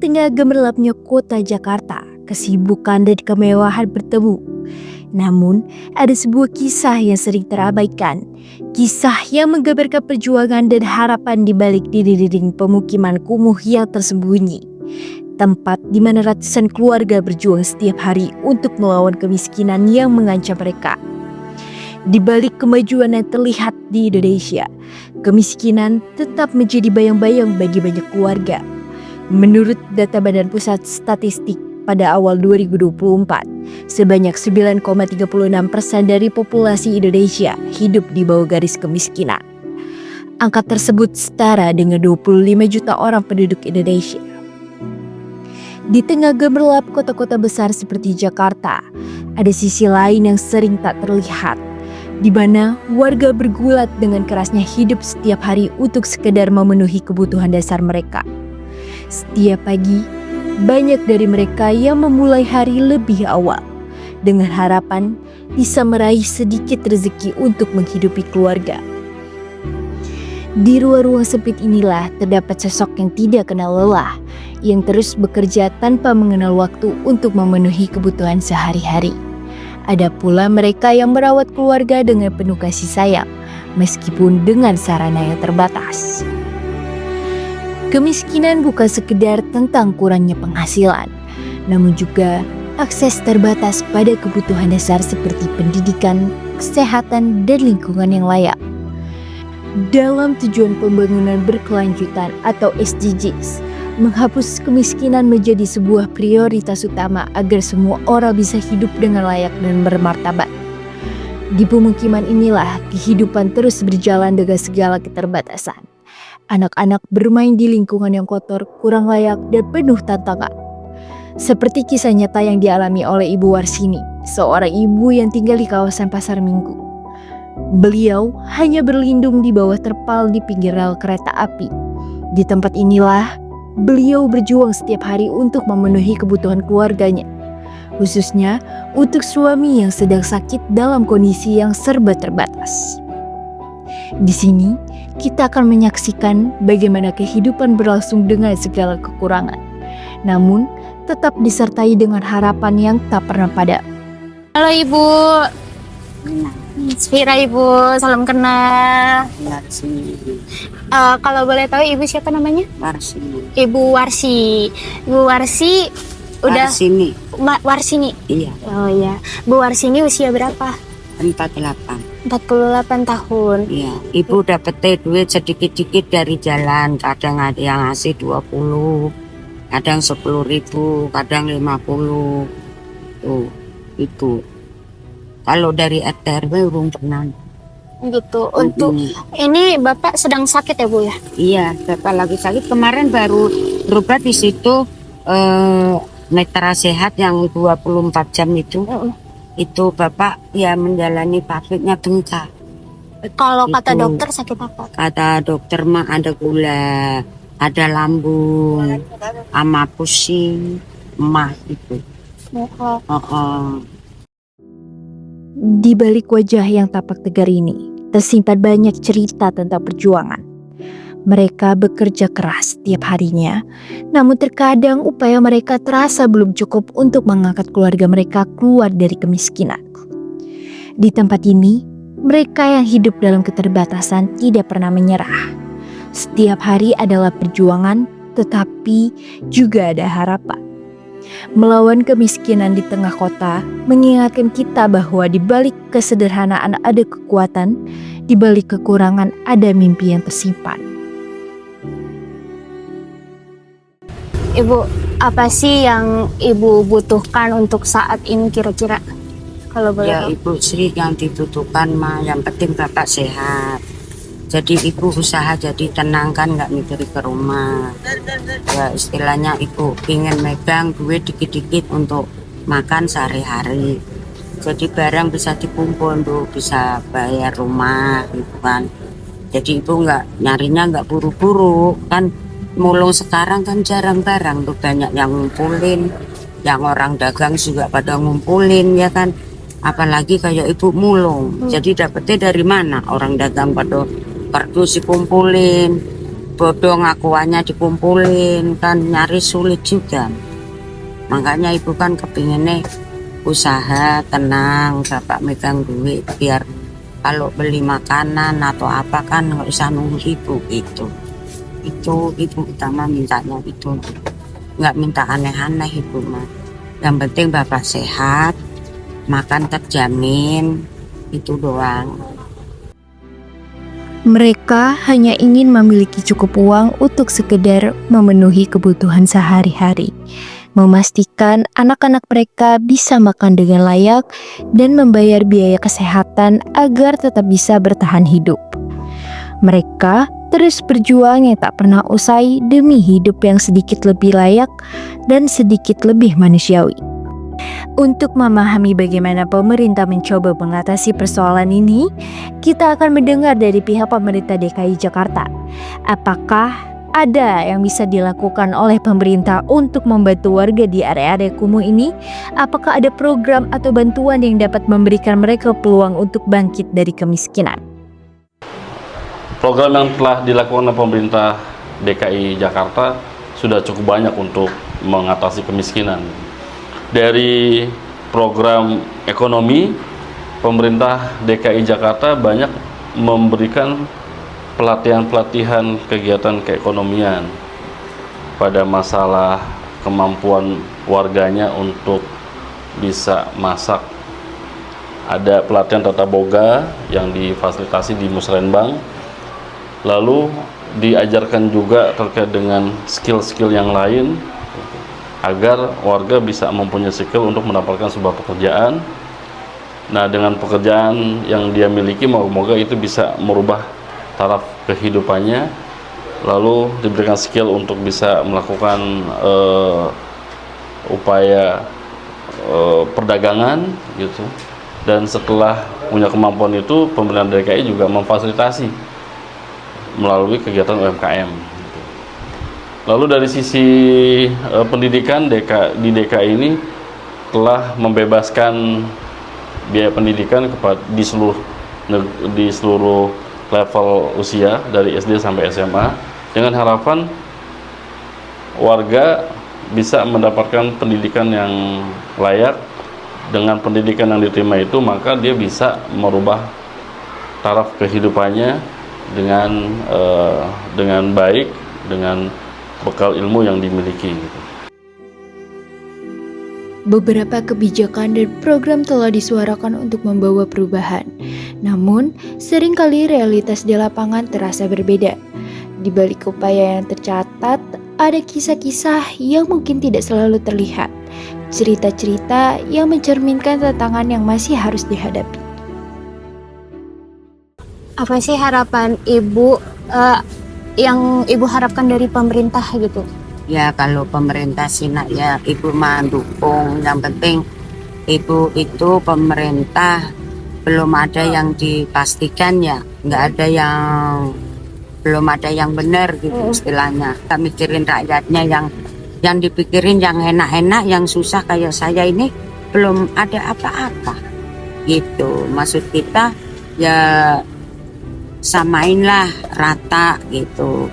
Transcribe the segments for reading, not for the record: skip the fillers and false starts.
tengah gemerlapnya kota Jakarta, kesibukan dan kemewahan bertemu. Namun, ada sebuah kisah yang sering terabaikan. Kisah yang menggambarkan perjuangan dan harapan di balik dinding-dinding pemukiman kumuh yang tersembunyi. Tempat di mana ratusan keluarga berjuang setiap hari untuk melawan kemiskinan yang mengancam mereka. Di balik kemajuan yang terlihat di Indonesia, kemiskinan tetap menjadi bayang-bayang bagi banyak keluarga. Menurut data Badan Pusat Statistik pada awal 2024, sebanyak 9,36% dari populasi Indonesia hidup di bawah garis kemiskinan. Angka tersebut setara dengan 25 juta orang penduduk Indonesia. Di tengah gemerlap kota-kota besar seperti Jakarta, ada sisi lain yang sering tak terlihat, di mana warga bergulat dengan kerasnya hidup setiap hari untuk sekedar memenuhi kebutuhan dasar mereka. Setiap pagi, banyak dari mereka yang memulai hari lebih awal dengan harapan bisa meraih sedikit rezeki untuk menghidupi keluarga. Di ruang-ruang sempit inilah terdapat sosok yang tidak kenal lelah, yang terus bekerja tanpa mengenal waktu untuk memenuhi kebutuhan sehari-hari. Ada pula mereka yang merawat keluarga dengan penuh kasih sayang, meskipun dengan sarana yang terbatas. Kemiskinan bukan sekedar tentang kurangnya penghasilan, namun juga akses terbatas pada kebutuhan dasar seperti pendidikan, kesehatan, dan lingkungan yang layak. Dalam tujuan pembangunan berkelanjutan atau SDGs, menghapus kemiskinan menjadi sebuah prioritas utama agar semua orang bisa hidup dengan layak dan bermartabat. Di pemukiman inilah kehidupan terus berjalan dengan segala keterbatasan. Anak-anak bermain di lingkungan yang kotor, kurang layak, dan penuh tantangan. Seperti kisah nyata yang dialami oleh Ibu Warsini, seorang ibu yang tinggal di kawasan Pasar Minggu. Beliau hanya berlindung di bawah terpal di pinggir rel kereta api. Di tempat inilah beliau berjuang setiap hari untuk memenuhi kebutuhan keluarganya, khususnya untuk suami yang sedang sakit dalam kondisi yang serba terbatas. Di sini, kita akan menyaksikan bagaimana kehidupan berlangsung dengan segala kekurangan, namun tetap disertai dengan harapan yang tak pernah padam. Halo Ibu, Spira Ibu, salam kenal. Kalau boleh tahu Ibu siapa namanya? Warsini. Ibu Warsi. Ibu Warsi udah Warsini. Warsini. Iya. Oh iya. Bu Warsini usia berapa? 48. 48 tahun. Iya. Ibu dapat duit sedikit-sedikit dari jalan. Kadang ada yang ngasih 20, kadang 10.000, kadang 50. Tuh, itu. Kalau dari RT/RW urung pernah. Gitu. Untuk ini Bapak sedang sakit ya Bu ya? Iya, Bapak lagi sakit. Kemarin baru berobat di situ Netra Sehat yang 24 jam itu. Itu Bapak ya menjalani pabriknya bengkak. Kalau kata Itu. dokter sakit apa? Kata dokter mah ada gula, ada lambung, sama pusing, emah itu. Di balik wajah yang tampak tegar ini, tersimpan banyak cerita tentang perjuangan. Mereka bekerja keras setiap harinya, namun terkadang upaya mereka terasa belum cukup untuk mengangkat keluarga mereka keluar dari kemiskinan. Di tempat ini, mereka yang hidup dalam keterbatasan tidak pernah menyerah. Setiap hari adalah perjuangan, tetapi juga ada harapan. Melawan kemiskinan di tengah kota mengingatkan kita bahwa di balik kesederhanaan ada kekuatan, di balik kekurangan ada mimpi yang tersimpan. Ibu, apa sih yang Ibu butuhkan untuk saat ini kira-kira? Kalau boleh Ya tahu. Ibu sih yang dibutuhkan mah yang penting Bapak sehat. Jadi Ibu usaha jadi tenang kan, nggak mikir ke rumah. Ya istilahnya Ibu ingin megang duit dikit-dikit untuk makan sehari-hari. Jadi barang bisa dikumpul Bu, bisa bayar rumah gitu kan. Jadi Ibu nyarinya nggak buru-buru kan. Mulung sekarang kan jarang barang tuh, banyak yang ngumpulin, yang orang dagang juga pada ngumpulin ya kan, apalagi kayak Ibu mulung. Jadi dapetnya dari mana? Orang dagang pada kardus dikumpulin, bodoh ngakuannya dikumpulin kan nyari sulit juga. Makanya ibu kan kepinginnya usaha tenang, bapak megang duit biar kalau beli makanan atau apa kan nggak usah nunggu ibu itu ibu utama mintanya itu, nggak minta aneh-aneh ibu mah. Yang penting bapak sehat, makan terjamin, itu doang. Mereka hanya ingin memiliki cukup uang untuk sekedar memenuhi kebutuhan sehari-hari, memastikan anak-anak mereka bisa makan dengan layak dan membayar biaya kesehatan agar tetap bisa bertahan hidup. Mereka terus berjuang yang tak pernah usai demi hidup yang sedikit lebih layak dan sedikit lebih manusiawi. Untuk memahami bagaimana pemerintah mencoba mengatasi persoalan ini, kita akan mendengar dari pihak pemerintah DKI Jakarta. Apakah ada yang bisa dilakukan oleh pemerintah untuk membantu warga di area-area kumuh ini? Apakah ada program atau bantuan yang dapat memberikan mereka peluang untuk bangkit dari kemiskinan? Program yang telah dilakukan oleh pemerintah DKI Jakarta sudah cukup banyak untuk mengatasi kemiskinan. Dari program ekonomi, pemerintah DKI Jakarta banyak memberikan pelatihan-pelatihan kegiatan keekonomian pada masalah kemampuan warganya untuk bisa masak. Ada pelatihan tata boga yang difasilitasi di Musrembang, lalu diajarkan juga terkait dengan skill-skill yang lain agar warga bisa mempunyai skill untuk mendapatkan sebuah pekerjaan. Nah, dengan pekerjaan yang dia miliki, moga-moga itu bisa merubah taraf kehidupannya, lalu diberikan skill untuk bisa melakukan upaya perdagangan gitu. Dan setelah punya kemampuan itu, pemerintah DKI juga memfasilitasi melalui kegiatan UMKM. Lalu dari sisi pendidikan, di DKI ini telah membebaskan biaya pendidikan di seluruh level usia dari SD sampai SMA, dengan harapan warga bisa mendapatkan pendidikan yang layak. Dengan pendidikan yang diterima itu, maka dia bisa merubah taraf kehidupannya dengan baik, dengan bekal ilmu yang dimiliki. Beberapa kebijakan dan program telah disuarakan untuk membawa perubahan. Namun, seringkali realitas di lapangan terasa berbeda. Di balik upaya yang tercatat, ada kisah-kisah yang mungkin tidak selalu terlihat. Cerita-cerita yang mencerminkan tantangan yang masih harus dihadapi. Apa sih harapan ibu yang ibu harapkan dari pemerintah gitu? Ya kalau pemerintah sih nak ya ibu mendukung. Yang penting ibu itu pemerintah belum ada yang dipastikan ya, belum ada yang benar gitu istilahnya. Kita mikirin rakyatnya, yang dipikirin yang enak-enak, yang susah kayak saya ini belum ada apa-apa gitu. Maksud kita ya samainlah rata gitu.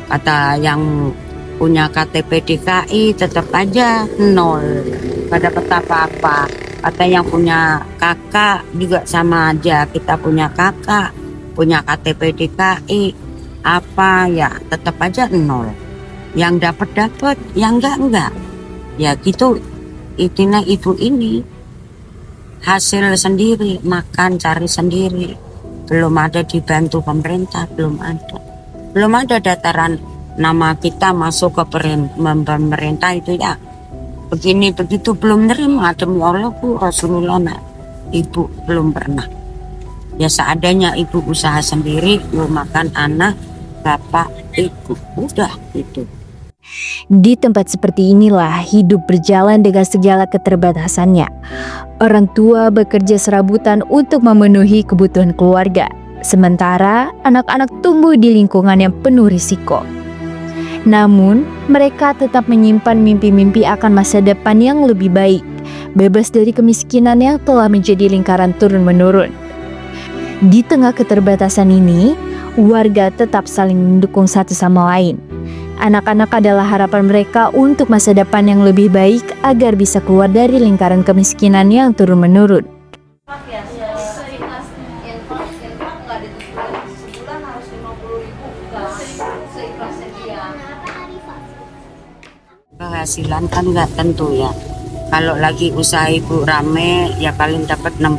Kata yang punya KTP DKI tetap aja 0, gak dapat apa-apa. Kata yang punya kakak juga sama aja, kita punya kakak punya KTP DKI apa ya tetap aja 0. Yang dapat, yang enggak. Ya gitu. Itulah ibu ini hasil sendiri, makan cari sendiri. Belum ada dibantu pemerintah, belum ada dataran nama kita masuk ke pemerintah itu ya begini begitu, belum nerima. Demi Allah Bu Rasulullah nak, ibu belum pernah. Ya seadanya ibu usaha sendiri, ibu makan anak, bapak, ibu, udah itu. Di tempat seperti inilah hidup berjalan dengan segala keterbatasannya. Orang tua bekerja serabutan untuk memenuhi kebutuhan keluarga, sementara anak-anak tumbuh di lingkungan yang penuh risiko. Namun, mereka tetap menyimpan mimpi-mimpi akan masa depan yang lebih baik, bebas dari kemiskinan yang telah menjadi lingkaran turun-menurun. Di tengah keterbatasan ini, warga tetap saling mendukung satu sama lain. Anak-anak adalah harapan mereka untuk masa depan yang lebih baik agar bisa keluar dari lingkaran kemiskinan yang turun-menurun. Penghasilan kan nggak tentu ya. Kalau lagi usaha ibu rame ya paling dapat 60.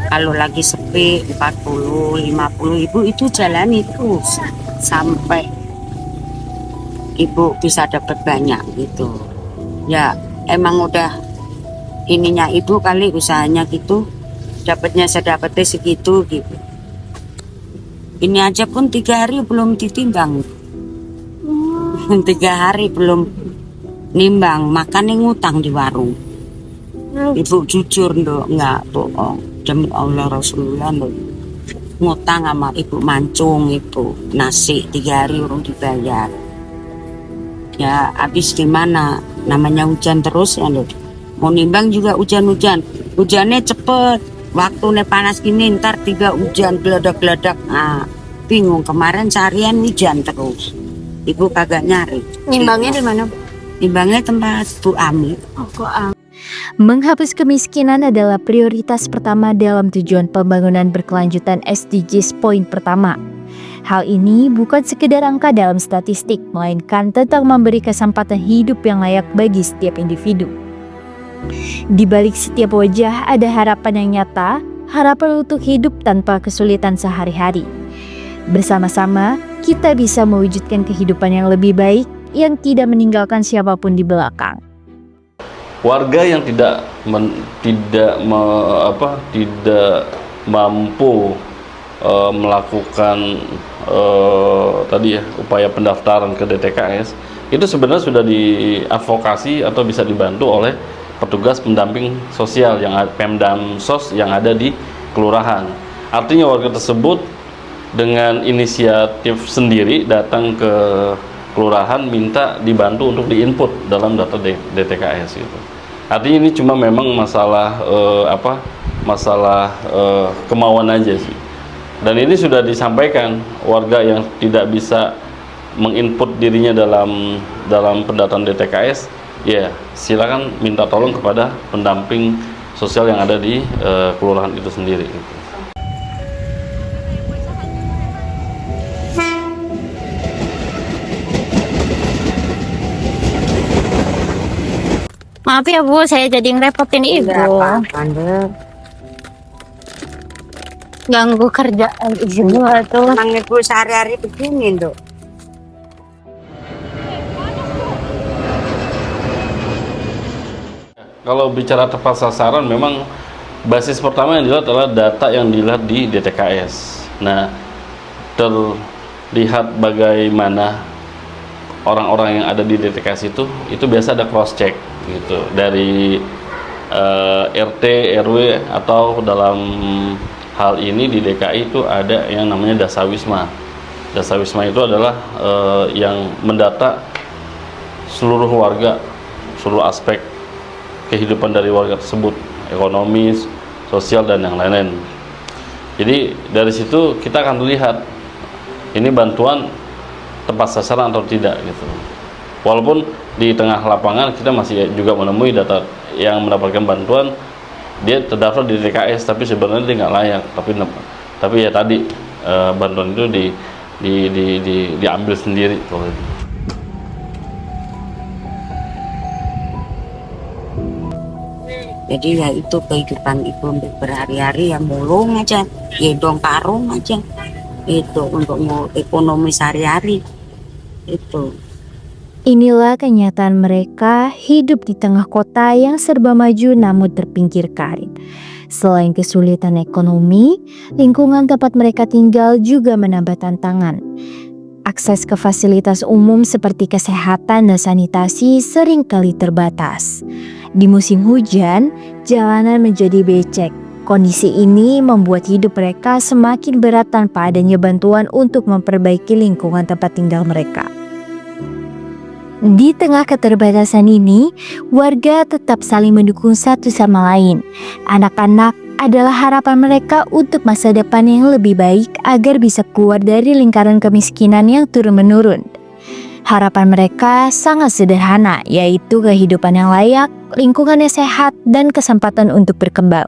Kalau lagi sepi 40, 50. Ibu itu jalani terus sampai ibu bisa dapat banyak gitu. Ya emang udah ininya ibu kali usahanya gitu. Dapatnya sedapatnya segitu gitu. Ini aja pun 3 hari belum ditimbang. 3 hari belum nimbang, makan ngutang di warung. Ibu jujur ndok, nggak bohong. Demi Allah Rasulullah ndok. Ngutang sama ibu mancung itu nasi 3 hari urung dibayar. Ya habis gimana? Namanya hujan terus ya ndok. Mau nimbang juga hujan-hujan. Hujannya cepet. Waktunya panas gini ntar 3 hujan geledak-geledak. Nah, bingung kemarin seharian hujan terus. Ibu kagak nyari. Nimbangnya di mana, Bu? Nimbangnya tempat Bu Ami. Oh, Bu Ami. Menghapus kemiskinan adalah prioritas pertama dalam tujuan pembangunan berkelanjutan SDGs poin pertama. Hal ini bukan sekedar angka dalam statistik, melainkan tentang memberi kesempatan hidup yang layak bagi setiap individu. Di balik setiap wajah ada harapan yang nyata, harapan untuk hidup tanpa kesulitan sehari-hari. Bersama-sama, kita bisa mewujudkan kehidupan yang lebih baik yang tidak meninggalkan siapapun di belakang. Warga yang tidak mampu melakukan tadi ya upaya pendaftaran ke DTKS itu sebenarnya sudah diadvokasi atau bisa dibantu oleh petugas pendamping sosial yang Pemdamsos yang ada di kelurahan. Artinya warga tersebut dengan inisiatif sendiri datang ke kelurahan minta dibantu untuk diinput dalam data DTKS gitu. Artinya ini cuma memang masalah kemauan aja sih. Dan ini sudah disampaikan warga yang tidak bisa menginput dirinya dalam pendataan DTKS, ya silakan minta tolong kepada pendamping sosial yang ada di kelurahan itu sendiri. Gitu. Maaf ya Bu, saya jadi ngerepotin Ibu. Ganggu kerjaan Ibu tuh. Emang ibu sehari-hari begini dok. Kalau bicara tepat sasaran, memang basis pertama yang dilihat adalah data yang dilihat di DTKS. Nah, terlihat bagaimana orang-orang yang ada di DTKS itu biasa ada cross check gitu dari RT, RW atau dalam hal ini di DKI itu ada yang namanya Dasawisma. Dasawisma itu adalah yang mendata seluruh warga, seluruh aspek kehidupan dari warga tersebut, ekonomi, sosial dan yang lain-lain. Jadi dari situ kita akan lihat ini bantuan tepat sasaran atau tidak gitu. Walaupun di tengah lapangan kita masih juga menemui data yang mendapatkan bantuan dia terdaftar di DTKS tapi sebenarnya dia nggak layak, tapi ya tadi bantuan itu diambil sendiri. Jadi ya itu kehidupan ibu untuk berhari-hari yang mulung aja, gendong karung aja. Itu untuk ekonomi sehari-hari itu. Inilah kenyataan mereka hidup di tengah kota yang serba maju namun terpinggirkan. Selain kesulitan ekonomi, lingkungan tempat mereka tinggal juga menambah tantangan. Akses ke fasilitas umum seperti kesehatan dan sanitasi seringkali terbatas. Di musim hujan, jalanan menjadi becek. Kondisi ini membuat hidup mereka semakin berat tanpa adanya bantuan untuk memperbaiki lingkungan tempat tinggal mereka. Di tengah keterbatasan ini, warga tetap saling mendukung satu sama lain. Anak-anak, adalah harapan mereka untuk masa depan yang lebih baik agar bisa keluar dari lingkaran kemiskinan yang turun-menurun. Harapan mereka sangat sederhana, yaitu kehidupan yang layak, lingkungan yang sehat, dan kesempatan untuk berkembang.